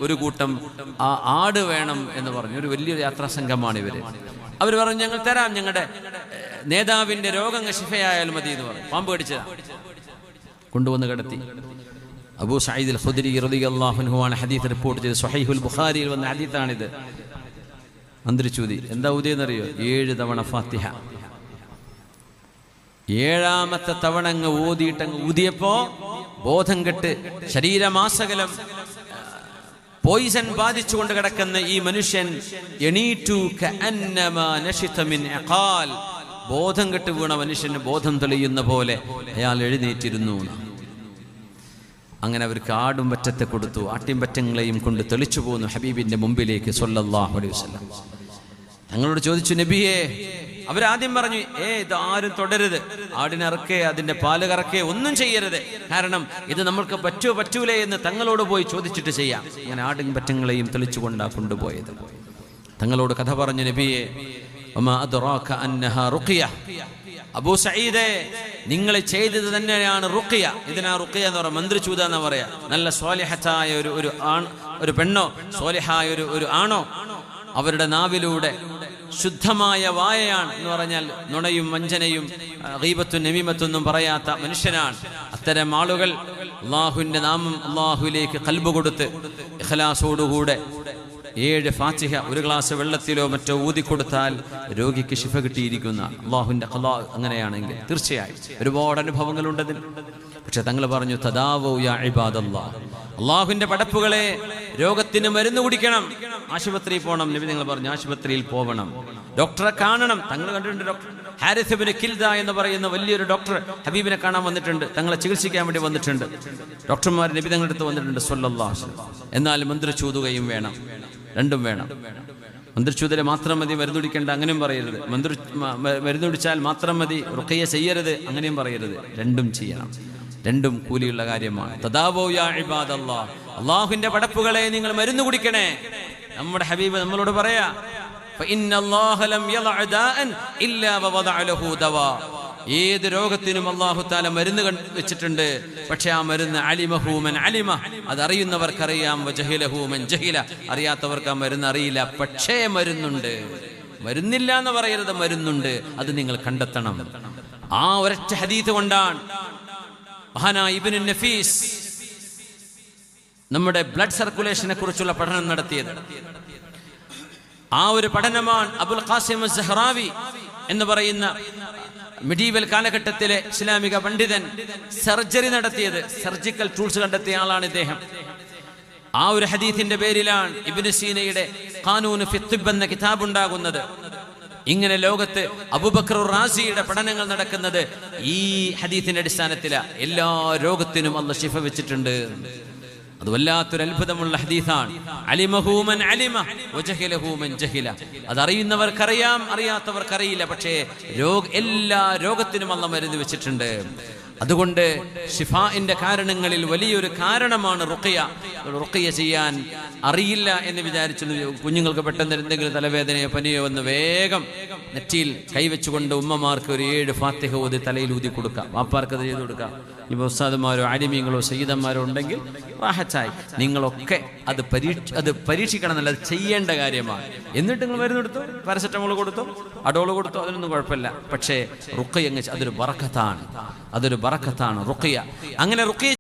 ഒരു കൂട്ടം ആട് വേണം എന്ന് പറഞ്ഞു. ഒരു വലിയൊരു യാത്രാ സംഘമാണ് ഇവര്. അവർ പറഞ്ഞു, ഞങ്ങൾ തരാം, ഞങ്ങളുടെ നേതാവിന്റെ രോഗങ്ങൾ ശിഫയായാൽ മതി എന്ന് പറഞ്ഞു. പാമ്പ് കടിച്ചതാ, കൊണ്ടുവന്ന് കിടത്തി. അബൂ സഈദ് അൽ ഖുദ്രി റളിയല്ലാഹു അൻഹു ആണ് ഹദീസ് റിപ്പോർട്ട് ചെയ്ത്. സ്വഹീഹുൽ ബുഖാരിയിൽ വന്ന ഹദീസാണിത്. മന്ത്രിച്ചൂതി എന്താ ഊതിയെന്നറിയോ? 7 തവണ ഫാത്തിഹ. 7ാമത്തെ തവണ അങ്ങ് ഊതിയപ്പോ ബോധം കെട്ട് ശരീരമാസകലം പോയിസൺ ബാധിച്ചുകൊണ്ട് കിടക്കുന്ന ഈ മനുഷ്യൻ എണീറ്റു കഅന്നമാ നശിത മിൻ ഇഖാൽ. ബോധം കെട്ട് വീണ മനുഷ്യന് ബോധം തെളിയുന്ന പോലെ അയാൾ എഴുന്നേറ്റിരുന്നു. അങ്ങനെ അവർക്ക് ആടും പറ്റത്തെ കൊടുത്തു. ആട്ടിൻ പറ്റങ്ങളെയും കൊണ്ട് തെളിച്ചു പോന്നു ഹബീബിന്റെ മുമ്പിലേക്ക് സ്വല്ലല്ലാഹു അലൈഹി വസല്ലം. തങ്ങളോട് ചോദിച്ചു, നബിയേ. അവരാദ്യം പറഞ്ഞു, ഇതാരും തുടരുത്, ആടിനിറക്കേ അതിന്റെ പാല് കറക്കേ ഒന്നും ചെയ്യരുത്, കാരണം ഇത് നമ്മൾക്ക് പറ്റൂലേ എന്ന് തങ്ങളോട് പോയി ചോദിച്ചിട്ട് ചെയ്യാം. അങ്ങനെ ആടിൻ പറ്റങ്ങളെയും തെളിച്ചുകൊണ്ടാ കൊണ്ടുപോയത്. തങ്ങളോട് കഥ പറഞ്ഞു, നബിയേ, വമാ അദ്റാക അന്നഹാ റുഖിയ. അബൂ സഈദേ, നിങ്ങൾ ചെയ്തത് തന്നെയാണ് റുഖിയ. ഇതിനാ റുഖിയ എന്ന് പറയാം, മന്ത്രിച്ചൂത എന്ന് പറയാ. നല്ല സ്വാലിഹത്തായ ഒരു പെണ്ണോ സ്വാലിഹായ ഒരു ആണോ അവരുടെ നാവിലൂടെ ശുദ്ധമായ വായയാണ് എന്ന് പറഞ്ഞാൽ നുണയും വഞ്ചനയും ഗീബത്തും നമീമത്തൊന്നും പറയാത്ത മനുഷ്യനാണ്. അത്തരം ആളുകൾ അള്ളാഹുവിന്റെ നാമം അള്ളാഹുവിലേക്ക് ഖൽബ് കൊടുത്ത് ഇഖ്ലാസോടുകൂടെ 7 ഫാത്തിഹ ഒരു ഗ്ലാസ് വെള്ളത്തിലോ മറ്റോ ഊതിക്കൊടുത്താൽ രോഗിക്ക് ശിഫ കിട്ടിയിരിക്കുന്ന അള്ളാഹുവിന്റെ ഖലാ. അങ്ങനെയാണെങ്കിൽ തീർച്ചയായും ഒരുപാട് അനുഭവങ്ങളുണ്ടതിൽ. പക്ഷെ തങ്ങൾ പറഞ്ഞു, തദാവൂ യാ ഇബാദല്ലാഹ്, അള്ളാഹുവിന്റെ പടപ്പുകളെ, രോഗത്തിന് മരുന്ന് കുടിക്കണം, ആശുപത്രിയിൽ പോകണം. നബി നിങ്ങൾ പറഞ്ഞു, ആശുപത്രിയിൽ പോകണം, ഡോക്ടറെ കാണണം. തങ്ങൾ കണ്ടിട്ടുണ്ട്, ഡോക്ടർ ഹാരിസ് ഇബ്നു കിൽദ എന്ന് പറയുന്ന വലിയൊരു ഡോക്ടർ ഹബീബിനെ കാണാൻ വന്നിട്ടുണ്ട്, തങ്ങളെ ചികിത്സിക്കാൻ വേണ്ടി വന്നിട്ടുണ്ട്. ഡോക്ടർമാർ നബി തങ്ങളുടെ അടുത്ത് വന്നിട്ടുണ്ട് സ്വല്ലല്ലാഹു അലൈഹി വസല്ലം. എന്നാൽ മന്ത്രിച്ചൂതുകയും വേണം, രണ്ടും വേണം. മന്ത്രിച്ചൂതരെ മാത്രം മതി, മരുന്നുടിക്കേണ്ട, അങ്ങനെയും പറയരുത്. മരുന്നുടിച്ചാൽ മാത്രം മതി, റുഖിയ ചെയ്യരുത്, അങ്ങനെയും പറയരുത്. രണ്ടും ചെയ്യണം, രണ്ടും കൂലിയുള്ള കാര്യമാണ്. തദാവൂ യാ ഇബാദല്ലാഹ്, അല്ലാഹുവിന്റെ പടപ്പുകളെ നിങ്ങൾ മരുന്ന് കുടിക്കണേ. നമ്മുടെ ഹബീബ് നമ്മളോട് പറയാ, ഫഇന്നല്ലാഹ ലം യളഅ ദാഅൻ ഇല്ലാ വവദഅ ലഹു ദവാ. ഏത് രോഗത്തിനും അല്ലാഹു തആല മരുന്ന് വെച്ചിട്ടുണ്ട്. പക്ഷെ ആ മരുന്ന് അലിമഹു മൻ അലിമ, അത് അറിയുന്നവർക്കറിയാം, വജഹിലഹു മൻ ജഹില, അറിയാത്തവർക്ക് ആ മരുന്ന് അറിയില്ല. പക്ഷേ മരുന്നുണ്ട്, മരുന്നില്ല എന്ന് പറയരുത്, മരുന്നുണ്ട്, അത് നിങ്ങൾ കണ്ടെത്തണം. ആ ഒരൊറ്റ ഹദീസ് കൊണ്ടാണ് മഹാനായ ഇബ്നു നഫീസ് നമ്മുടെ ബ്ലഡ് സർക്കുലേഷനെ കുറിച്ചുള്ള പഠനം നടത്തിയത്. ആ ഒരു പഠനമാണ് അബുൽ ഖാസിം അസ്സഹ്റാവി എന്ന് പറയുന്ന മെഡീവൽ കാലഘട്ടത്തിലെ ഇസ്ലാമിക പണ്ഡിതൻ സർജറി നടത്തിയത്. സർജിക്കൽ ടൂൾസ് കണ്ടെത്തിയ ആളാണ് ഇദ്ദേഹം. ആ ഒരു ഹദീസിന്റെ പേരിലാണ് ഇബ്നു സീനയുടെ ഖാനൂൻ ഫി തിബ് എന്ന കിതാബ് ഉണ്ടാകുന്നത്. ഇങ്ങനെ ലോകത്ത് അബൂബക്കർ റാസിയുടെ പഠനങ്ങൾ നടക്കുന്നത് ഈ ഹദീസിന്റെ അടിസ്ഥാനത്തിലാണ്. എല്ലാ രോഗത്തിനും അല്ലാഹ് ശിഫ വെച്ചിട്ടുണ്ട്. അത് വല്ലാത്തൊരു അത്ഭുതമുള്ള ഹദീസാണ്. അലിമഹു മൻ അലിമ വജഹിലഹു മൻ ജഹില, അത് അറിയുന്നവർക്കറിയാം, അറിയാത്തവർക്കറിയില്ല. പക്ഷേ എല്ലാ രോഗത്തിനും അല്ലാഹ് മരുന്ന് വെച്ചിട്ടുണ്ട്. അതുകൊണ്ട് ഷിഫാഇന്റെ കാരണങ്ങളിൽ വലിയൊരു കാരണമാണ് റുഖിയ. റുഖിയ ചെയ്യാൻ അറിയില്ല എന്ന് വിചാരിച്ചു കുഞ്ഞുങ്ങൾക്ക് പെട്ടെന്ന് എന്തെങ്കിലും തലവേദനയോ പനിയോ വന്ന് വേഗം നെറ്റിയിൽ കൈവച്ചുകൊണ്ട് ഉമ്മമാർക്ക് ഒരു 7 ഫാത്തിഹ ഓതി തലയിൽ ഊതി കൊടുക്കാം, വാപ്പാർക്ക് അത് ചെയ്തു കൊടുക്കാം. ഇപ്പോൾ ഉസ്താദുമാരോ ആലിമീങ്ങളോ സയ്യിദന്മാരോ ഉണ്ടെങ്കിൽ റാഹത്തായി. നിങ്ങളൊക്കെ അത് പരീക്ഷിക്കണം എന്നല്ല, അത് ചെയ്യേണ്ട കാര്യമാണ്. എന്നിട്ട് നിങ്ങൾ മരുന്നെടുത്തോ, പാരസെറ്റമോൾ കൊടുത്തോ, അഡോൾ കൊടുത്തോ, അതിനൊന്നും കുഴപ്പമില്ല. പക്ഷേ റുഖിയ അതൊരു ബറക്കത്താണ്, അതൊരു ബറക്കത്താണ് റുഖിയ. അങ്ങനെ റുഖിയ